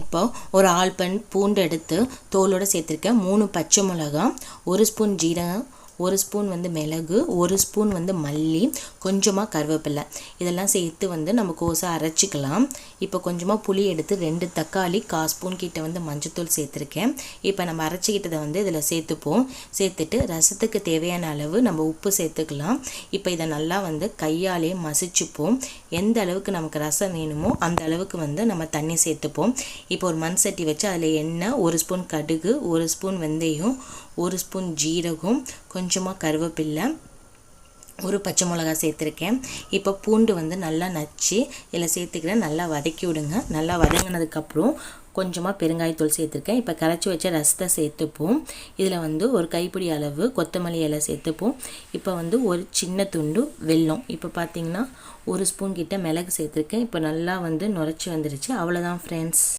இப்போ ஒரு 1/2 பூண்டு எடுத்து தோலோடு சேர்த்துருக்கேன். 3 பச்சை மிளகாய், 1 ஸ்பூன் ஜீரகம், 1 ஸ்பூன் மிளகு, 1 ஸ்பூன் மல்லி, கொஞ்சமாக கருவேப்பிலை, இதெல்லாம் சேர்த்து நம்ம கோஸை அரைச்சிக்கலாம். இப்போ கொஞ்சமாக புளி எடுத்து 2 தக்காளி, 1/4 ஸ்பூன் கிட்ட மஞ்சத்தூள் சேர்த்துருக்கேன். இப்போ நம்ம அரைச்சிக்கிட்டதை இதில் சேர்த்துப்போம். சேர்த்துட்டு ரசத்துக்கு தேவையான அளவு நம்ம உப்பு சேர்த்துக்கலாம். இப்போ இதை நல்லா கையாலே மசிச்சுப்போம். எந்த அளவுக்கு நமக்கு ரசம் வேணுமோ அந்த அளவுக்கு நம்ம தண்ணி சேர்த்துப்போம். இப்போ ஒரு மண் சட்டி வச்சு அதில் எண்ணெய், 1 ஸ்பூன் கடுகு, 1 ஸ்பூன் வெந்தயம், 1 ஸ்பூன் ஜீரகம், கொஞ்சமாக கருவேப்பிலை, 1 பச்சை மிளகாய் சேர்த்துருக்கேன். இப்போ பூண்டு நல்லா நச்சு இதில் சேர்த்துக்கிறேன். நல்லா வதக்கி விடுங்க. நல்லா வதங்கினதுக்கப்புறம் கொஞ்சமாக பெருங்காயத்தூள் சேர்த்துருக்கேன். இப்போ கரைச்சி வச்ச ரசத்தை சேர்த்துப்போம். இதில் ஒரு கைப்பிடி அளவு கொத்தமல்லி இலை சேர்த்துப்போம். இப்போ ஒரு சின்ன துண்டு வெல்லம். இப்போ பார்த்தீங்கன்னா 1 ஸ்பூன் கிட்ட மிளகு சேர்த்துருக்கேன். இப்போ நல்லா நுரைச்சி வந்துருச்சு. அவ்வளோதான் ஃப்ரெண்ட்ஸ்.